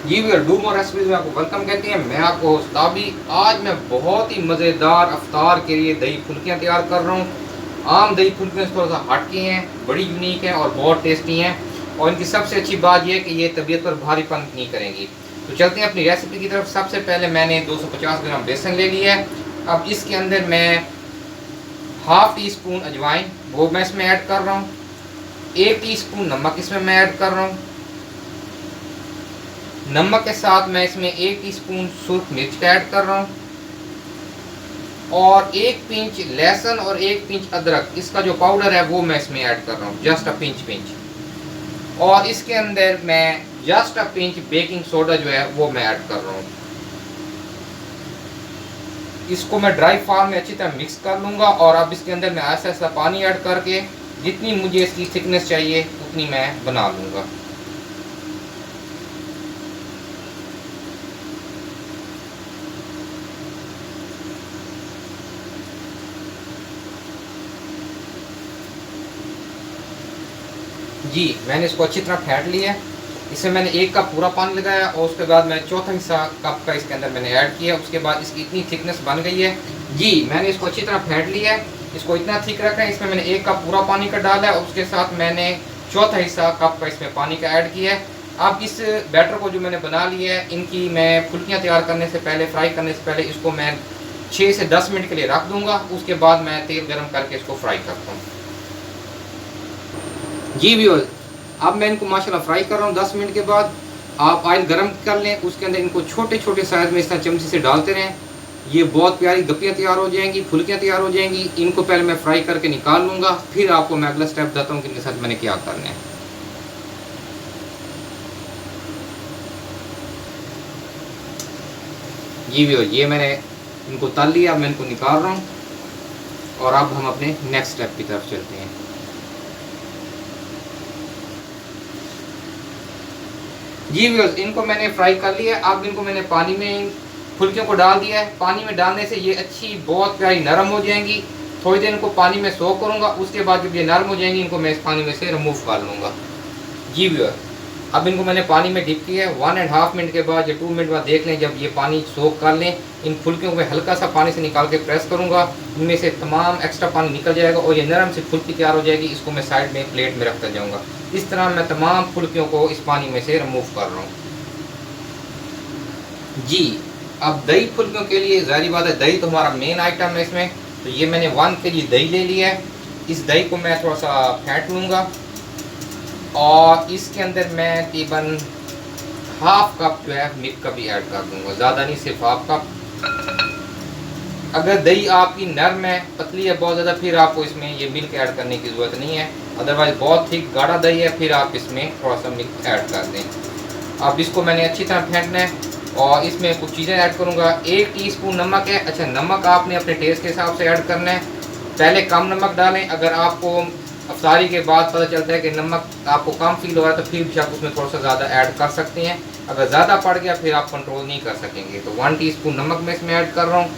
Ji Veer, do more recipes में आपको welcome कहते हैं। मैं आपको ताबी आज मैं बहुत ही मज़ेदार अफ्तार के लिए दही फुल्कियाँ तैयार कर रहा हूँ। आम दही फुल्कियाँ थोड़ा सा हटके हैं, बड़ी यूनिक हैं और बहुत टेस्टी हैं। और इनकी सबसे अच्छी बात यह है कि ये तबीयत पर भारीपन नहीं करेंगी। तो चलते हैं अपनी रेसिपी की तरफ। सबसे पहले मैंने 250 ग्राम बेसन ले लिया है। अब इसके अंदर मैं हाफ टी स्पून अजवाइन वो मैं इसमें ऐड कर रहा हूँ। 1 टीस्पून नमक इसमें मैं ऐड कर रहा हूँ। नमक के साथ मैं इसमें 1 टीस्पून सूर्ख मिर्च का ऐड कर रहा हूँ और 1 पिंच लहसुन और 1 पिंच अदरक, इसका जो पाउडर है वो मैं इसमें ऐड कर रहा हूँ, जस्ट अ पिंच। और इसके अंदर मैं just a pinch baking soda जो है वो मैं ऐड कर रहा हूँ। इसको मैं ड्राई फॉर्म में अच्छी तरह मिक्स कर लूँगा और अब इसके अंदर मैं ऐसा ऐसा पानी ऐड करके जितनी मुझे इसकी थिकनेस चाहिए उतनी मैं बना लूँगा। जी, मैंने इसको अच्छी तरह फेंट लिया है। इसमें मैंने 1 कप पूरा पानी लगाया और उसके बाद मैं चौथा हिस्सा कप का इसके अंदर मैंने ऐड किया। उसके बाद इसकी इतनी थिकनेस बन गई है। जी, मैंने इसको अच्छी तरह फेंट लिया है। इसको इतना थिक रखा है। इसमें मैंने 1 कप पूरा पानी का डाला है और उसके साथ मैंने चौथा हिस्सा कप का इसमें पानी का ऐड किया है। अब इस बैटर को जो मैंने बना लिया है, इनकी मैं फुल्कियाँ तैयार करने से पहले, फ्राई करने से पहले इसको मैं 6 से 10 मिनट के लिए रख दूँगा। उसके बाद मैं तेल गरम करके इसको फ्राई करता हूँ। जी व्यूअर्स, अब मैं इनको माशाल्लाह फ्राई कर रहा हूँ। 10 मिनट के बाद आप ऑयल गरम कर लें, उसके अंदर इनको छोटे छोटे साइज़ में इस तरह चमचे से डालते रहें। ये बहुत प्यारी गप्पियाँ तैयार हो जाएंगी, फुल्कियाँ तैयार हो जाएंगी। इनको पहले मैं फ्राई करके निकाल लूँगा, फिर आपको मैं अगला स्टेप बताता हूँ कि इनके साथ मैंने क्या करना है। जी व्यूअर्स, ये मैंने इनको तल लिया। अब मैं इनको निकाल रहा हूँ और अब हम अपने नेक्स्ट स्टेप की तरफ चलते हैं। जी व्यूअर्स, इनको मैंने फ्राई कर लिया। अब इनको मैंने पानी में फुल्कियों को डाल दिया है। पानी में डालने से ये अच्छी बहुत प्यारी नरम हो जाएंगी। थोड़ी देर इनको पानी में सोक करूँगा, उसके बाद जब ये नरम हो जाएंगी इनको मैं इस पानी में से रिमूव कर लूँगा। जी व्यूअर, अब इनको मैंने पानी में डिप किया है। 1.5 मिनट के बाद या 2 मिनट बाद देख लें, जब ये पानी सोक कर लें, इन फुल्कियों को मैं हल्का सा पानी से निकाल के प्रेस करूँगा। इनमें से तमाम एक्स्ट्रा पानी निकल जाएगा और ये नरम सी फुल्की तैयार हो जाएगी। इसको मैं साइड में प्लेट में रखता जाऊँगा। इस तरह मैं तमाम फुल्कियों को इस पानी में से रिमूव कर रहा हूँ। जी, अब दही फुल्कियों के लिए ज़ाहिर बात है, दही तो हमारा मेन आइटम है इसमें। तो ये मैंने 1 केजी दही ले लिया है। इस दही को मैं थोड़ा सा फेंट लूँगा और इसके अंदर मैं तकरीबन हाफ कप जो है मिल्क का भी ऐड कर दूँगा, ज़्यादा नहीं, सिर्फ हाफ कप। अगर दही आपकी नरम है, पतली है बहुत ज़्यादा, फिर आपको इसमें ये मिल्क ऐड करने की ज़रूरत नहीं है। अदरवाइज़ बहुत थिक गाढ़ा दही है, फिर आप इसमें थोड़ा सा मिल्क ऐड कर दें। अब इसको मैंने अच्छी तरह फेंटना है और इसमें कुछ चीज़ें ऐड करूँगा। 1 टीस्पून नमक है। अच्छा, नमक आपने अपने टेस्ट के हिसाब से ऐड करना है। पहले कम नमक डालें। अगर आपको अफ्तारी के बाद पता चलता है कि नमक आपको कम फील हो रहा है तो फिर भी आप उसमें थोड़ा सा ज़्यादा ऐड कर सकते हैं। अगर ज़्यादा पड़ गया फिर आप कंट्रोल नहीं कर सकेंगे। तो 1 टीस्पून नमक मैं इसमें ऐड कर रहा हूँ।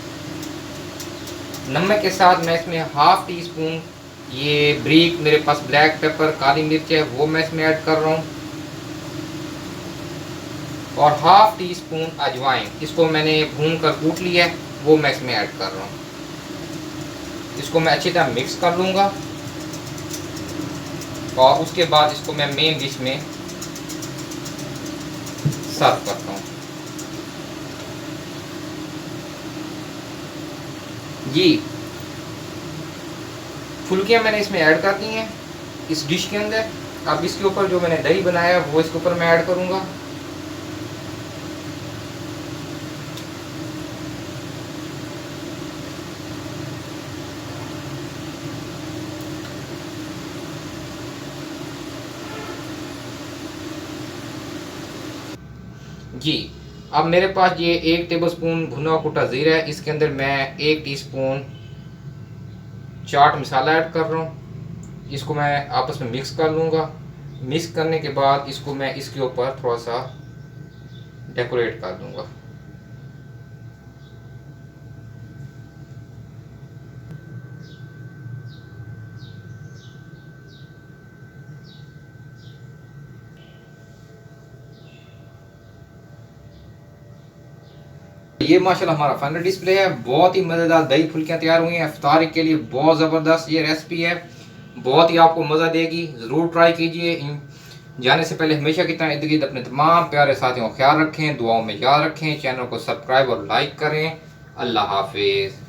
नमक के साथ मैं इसमें हाफ टी स्पून ये ब्रीक, मेरे पास ब्लैक पेपर, काली मिर्च है, वो मैं इसमें ऐड कर रहा हूँ और हाफ टी स्पून अजवाइन, इसको मैंने भून कर कूट लिया है, वो मैं इसमें ऐड कर रहा हूँ। इसको मैं अच्छी तरह मिक्स कर लूँगा और उसके बाद इसको मैं मेन डिश में सर्व करता हूँ। जी, फुल्कियाँ मैंने इसमें ऐड कर दी हैं इस डिश के अंदर। अब इसके ऊपर जो मैंने दही बनाया है वो इसके ऊपर मैं ऐड करूँगा। जी, अब मेरे पास ये 1 टेबलस्पून भुना हुआ कुटा ज़ीरा है। इसके अंदर मैं 1 टीस्पून चाट मसाला ऐड कर रहा हूँ। इसको मैं आपस में मिक्स कर लूँगा। मिक्स करने के बाद इसको मैं इसके ऊपर थोड़ा सा डेकोरेट कर दूँगा। ये माशाल्लाह हमारा फाइनल डिस्प्ले है। बहुत ही मज़ेदार दही फुल्कियाँ तैयार हुई हैं इफ्तारी के लिए। बहुत ज़बरदस्त ये रेसिपी है, बहुत ही आपको मज़ा देगी, ज़रूर ट्राई कीजिए। जाने से पहले हमेशा की तरह इर्द गिर्द अपने तमाम प्यारे साथियों का ख्याल रखें, दुआओं में याद रखें, चैनल को सब्सक्राइब और लाइक करें। अल्लाह हाफिज़।